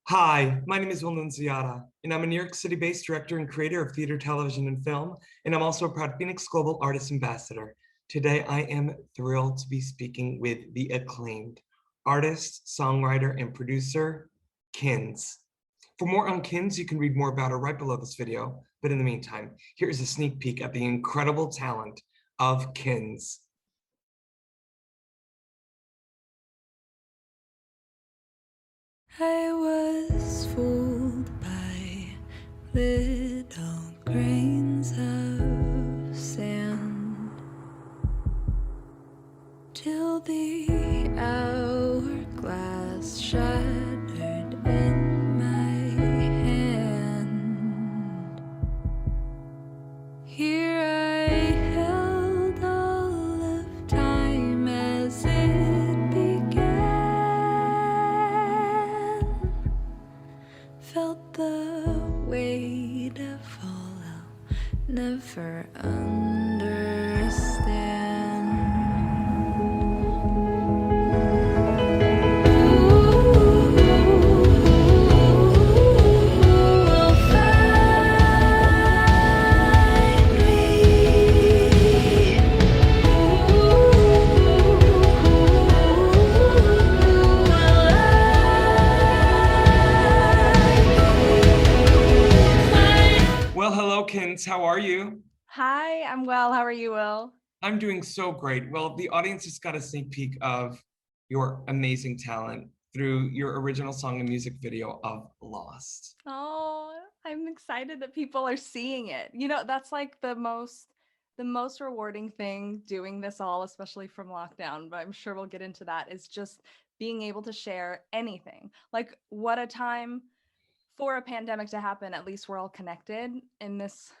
Hi, my name is Will Nunziata, and I'm a New York City-based director and creator of theater, television, and film, and I'm also a proud FENIX Global Artist Ambassador. Today, I am thrilled to be speaking with the acclaimed artist, songwriter, and producer, Kyns. For more on Kyns, you can read more about her right below this video, but in the meantime, here is a sneak peek at the incredible talent of Kyns. I was fooled by little grains of sand till the hourglass shattered in my hand. Here I held all of time as it began, felt the weight of all I'll never understand. Will find me. Well, hello, Kyns. How are you? Hi, I'm well. How are you, Will? I'm doing so great. Well, the audience just got a sneak peek of your amazing talent through your original song and music video of Lost. Oh, I'm excited that people are seeing it. You know, that's like the most rewarding thing doing this all, especially from lockdown, but I'm sure we'll get into that, is just being able to share anything. Like, what a time for a pandemic to happen. At least we're all connected in this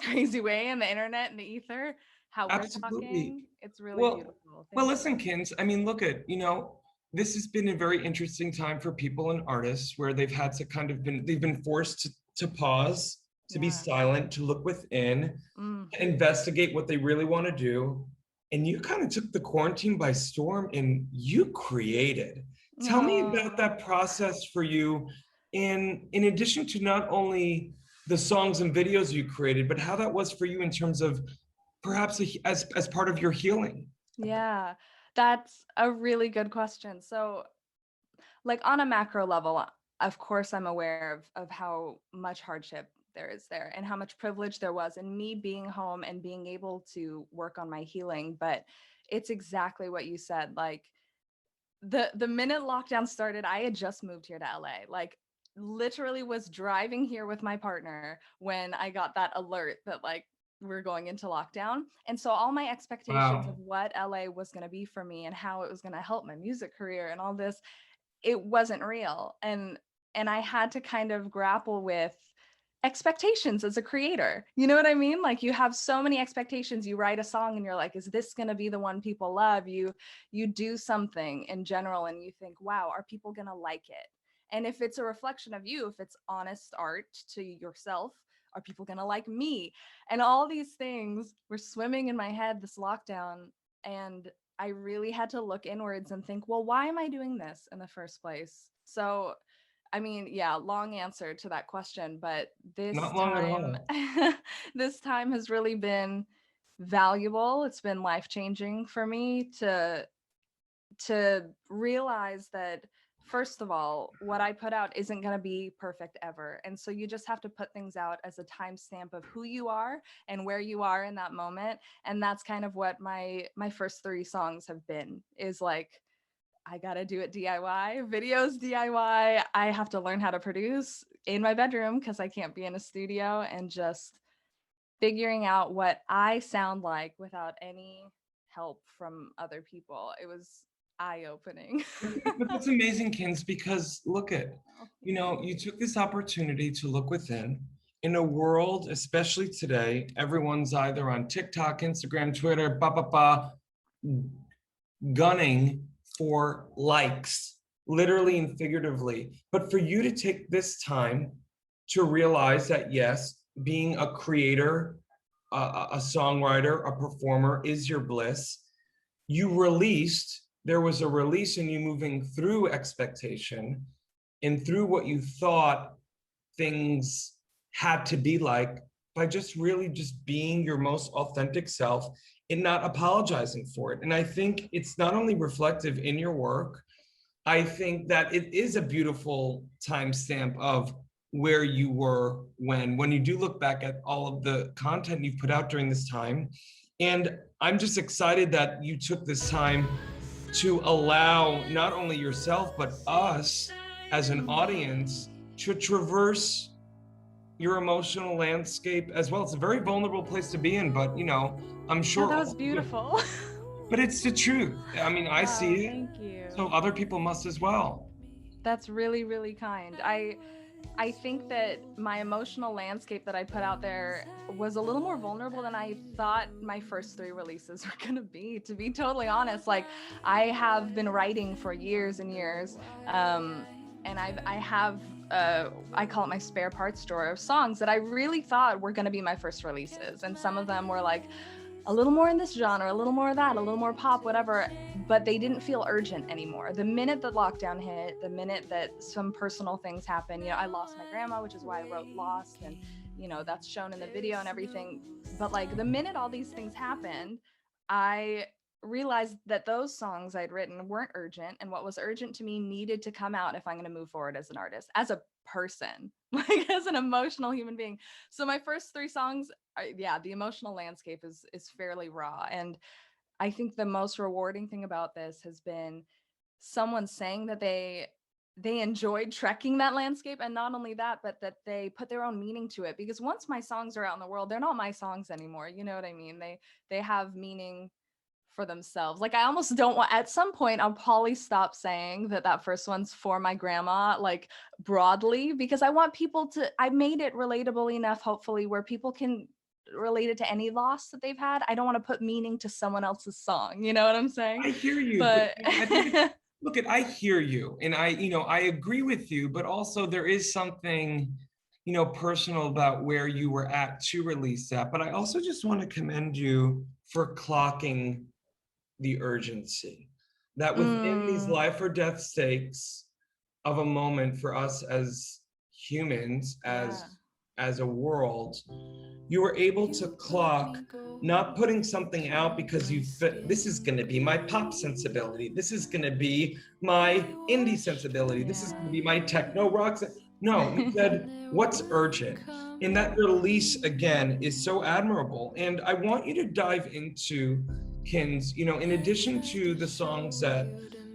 crazy way, in the internet and the ether, how we're Absolutely. talking. It's really Well, beautiful. well, Thank listen, you. Kyns, I mean, look at, this has been a very interesting time for people and artists where they've had to they've been forced to pause, to be Yeah. silent, to look within, Mm. to investigate what they really want to do. And you kind of took the quarantine by storm and you created. Tell me about Oh. that process for you in addition to not only the songs and videos you created, but how that was for you in terms of perhaps as part of your healing. Yeah, that's a really good question. So, like on a macro level, of course, I'm aware of how much hardship there is there and how much privilege there was in me being home and being able to work on my healing. But it's exactly what you said. Like the minute lockdown started, I had just moved here to LA. Like literally was driving here with my partner when I got that alert that like we're going into lockdown. And so all my expectations of Wow. what LA was going to be for me and how it was going to help my music career and all this, it wasn't real. And I had to kind of grapple with expectations as a creator. You know what I mean? Like you have so many expectations. You write a song and you're like, is this going to be the one people love? You do something in general and you think, wow, are people going to like it? And if it's a reflection of you, if it's honest art to yourself, are people going to like me? And all these things were swimming in my head this lockdown. And I really had to look inwards and think, well, why am I doing this in the first place? So I mean, yeah, long answer to that question, but this Not long at time, all. this time has really been valuable. It's been life-changing for me to realize that first of all, what I put out isn't going to be perfect ever. And so you just have to put things out as a timestamp of who you are and where you are in that moment. And that's kind of what my first 3 songs have been, is like I gotta do it DIY, videos DIY. I have to learn how to produce in my bedroom because I can't be in a studio, and just figuring out what I sound like without any help from other people. It was eye-opening. But that's amazing, Kins, because look at, Oh, thank you. you took this opportunity to look within. In a world, especially today, everyone's either on TikTok, Instagram, Twitter, gunning for likes, literally and figuratively. But for you to take this time to realize that, yes, being a creator, a songwriter, a performer is your bliss. There was a release in you moving through expectation. and through what you thought things had to be like, by just really just being your most authentic self and not apologizing for it. And I think it's not only reflective in your work, I think that it is a beautiful timestamp of where you were when you do look back at all of the content you've put out during this time. And I'm just excited that you took this time to allow not only yourself, but us as an audience to traverse your emotional landscape as well. It's a very vulnerable place to be in, but you know, I'm sure. Oh, that was beautiful. But it's the truth. I mean, I see it. Thank you. So other people must as well. That's really, really kind. I think that my emotional landscape that I put out there was a little more vulnerable than I thought my first 3 releases were gonna be, to be totally honest. Like, I have been writing for years and years, and I have I call it my spare parts drawer of songs that I really thought were gonna be my first releases. And some of them were like a little more in this genre, a little more of that, a little more pop, whatever, but they didn't feel urgent anymore. The minute that lockdown hit, the minute that some personal things happened, you know, I lost my grandma, which is why I wrote Lost, and, you know, that's shown in the video and everything. But like the minute all these things happened, I realized that those songs I'd written weren't urgent, and what was urgent to me needed to come out if I'm going to move forward as an artist, as a person, like as an emotional human being. So my first 3 songs, yeah, the emotional landscape is fairly raw. And I think the most rewarding thing about this has been someone saying that they enjoyed trekking that landscape, and not only that, but that they put their own meaning to it. Because once my songs are out in the world, they're not my songs anymore. You know what I mean? They have meaning for themselves. Like, I almost don't want, at some point I'll probably stop saying that first one's for my grandma, like broadly, because I want people to, I made it relatable enough, hopefully, where people can relate it to any loss that they've had. I don't want to put meaning to someone else's song, you know what I'm saying? I hear you, But I think look, I hear you, and I agree with you, but also there is something, personal about where you were at to release that. But I also just want to commend you for clocking the urgency that within these life or death stakes of a moment for us as humans, as a world, you were able to clock not putting something out because you fit, this is going to be my pop sensibility, this is going to be my indie sensibility, this is going to be my techno rock. No, you said what's urgent, and that release again is so admirable. And I want you to dive into, Kyns, in addition to the songs that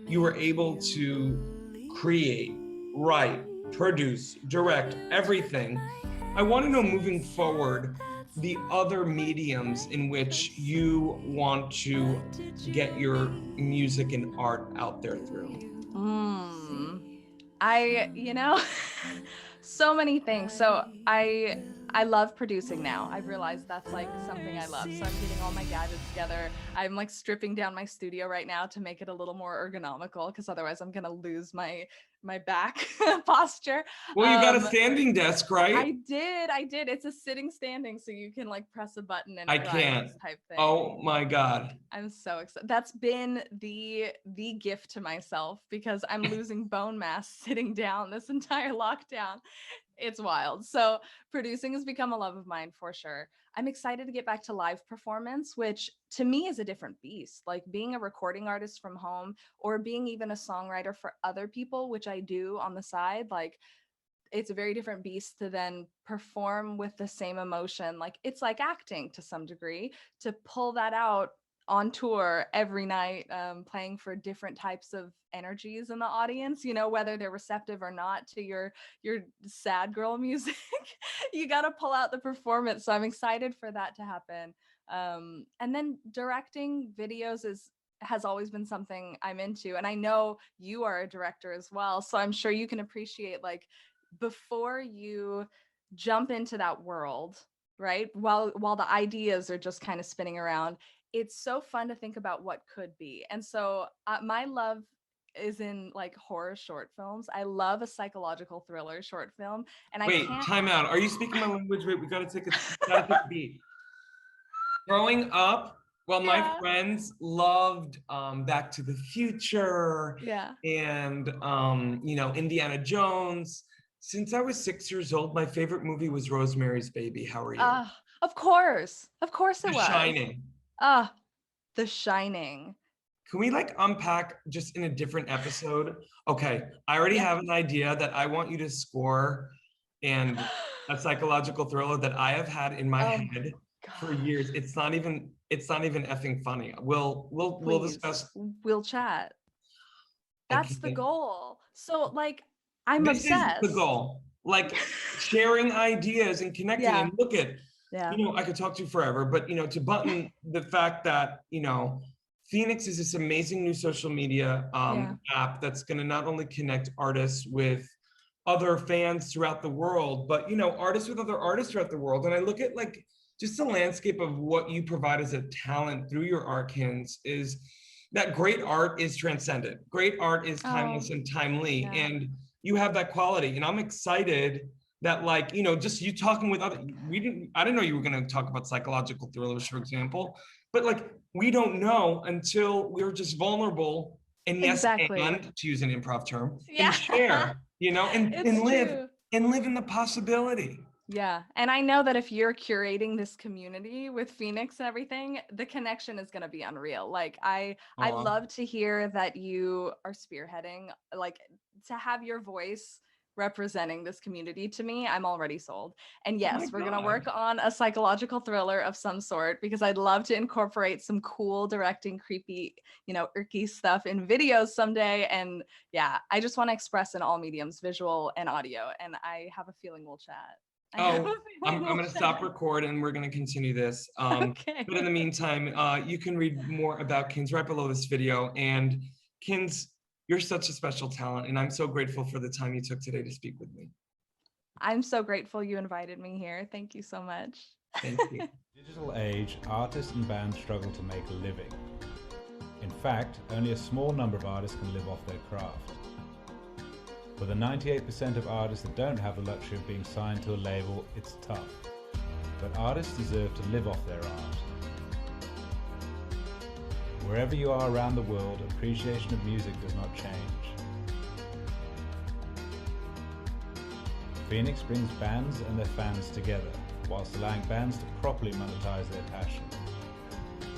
you were able to create, write, produce, direct, everything, I want to know, moving forward, the other mediums in which you want to get your music and art out there through. So many things. So I love producing now. I've realized that's like something I love. So I'm getting all my gadgets together. I'm like stripping down my studio right now to make it a little more ergonomical, because otherwise I'm gonna lose my back posture. Well, you got a standing desk, right? I did. It's a sitting standing, so you can like press a button and I can't type thing. Oh my God. I'm so excited. That's been the gift to myself, because I'm losing bone mass sitting down this entire lockdown. It's wild. So producing has become a love of mine for sure. I'm excited to get back to live performance, which to me is a different beast. Like being a recording artist from home, or being even a songwriter for other people, which I do on the side, like it's a very different beast to then perform with the same emotion. Like it's like acting to some degree, to pull that out on tour every night, playing for different types of energies in the audience, whether they're receptive or not to your sad girl music. You got to pull out the performance. So I'm excited for that to happen. And then directing videos has always been something I'm into. And I know you are a director as well. So I'm sure you can appreciate, like, before you jump into that world, right? While the ideas are just kind of spinning around, it's so fun to think about what could be. And so my love is in like horror short films. I love a psychological thriller short film. And Wait, time out. Are you speaking my language? Wait, we gotta take a beat. Growing up, Well, my friends loved Back to the Future Yeah. and, you know, Indiana Jones. Since I was 6 years old, my favorite movie was Rosemary's Baby. How are you? Of course it The was. Shining. The Shining. Can we like unpack just in a different episode? Okay, I already have an idea that I want you to score and a psychological thriller that I have had in my head for years. It's not even effing funny. We'll discuss. We'll chat. That's the goal. So like I'm this obsessed. Is the goal. Like sharing ideas and connecting and look at, you know, I could talk to you forever, but you know, to button the fact that, you know, FENIX is this amazing new social media app that's going to not only connect artists with other fans throughout the world, but, you know, artists with other artists throughout the world. And I look at like just the landscape of what you provide as a talent through your art, Kyns, is that great art is transcendent. Great art is timeless and timely. And you have that quality. And I'm excited that, like, you know, just you talking with other, I didn't know you were going to talk about psychological thrillers, for example, but like, we don't know until we're just vulnerable and and to use an improv term, and share, you know, and live in the possibility. Yeah. And I know that if you're curating this community with FENIX and everything, the connection is going to be unreal. Like I love to hear that you are spearheading, like to have your voice representing this community. To me, I'm already sold. And yes, we're going to work on a psychological thriller of some sort, because I'd love to incorporate some cool directing, creepy, you know, irky stuff in videos someday. And yeah, I just want to express in all mediums, visual and audio. And I have a feeling we'll chat. I'm going to stop record and we're going to continue this. But in the meantime, you can read more about Kyns right below this video. And Kyns, you're such a special talent, and I'm so grateful for the time you took today to speak with me. I'm so grateful you invited me here. Thank you so much. Thank you. Digital age, artists and bands struggle to make a living. In fact, only a small number of artists can live off their craft. For the 98% of artists that don't have the luxury of being signed to a label, it's tough. But artists deserve to live off their art. Wherever you are around the world, appreciation of music does not change. FENIX brings bands and their fans together, whilst allowing bands to properly monetize their passion.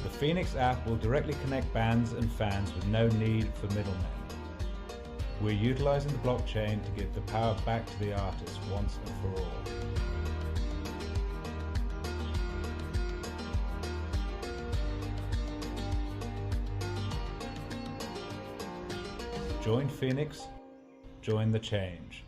The FENIX app will directly connect bands and fans with no need for middlemen. We're utilizing the blockchain to give the power back to the artist once and for all. Join FENIX, join the change.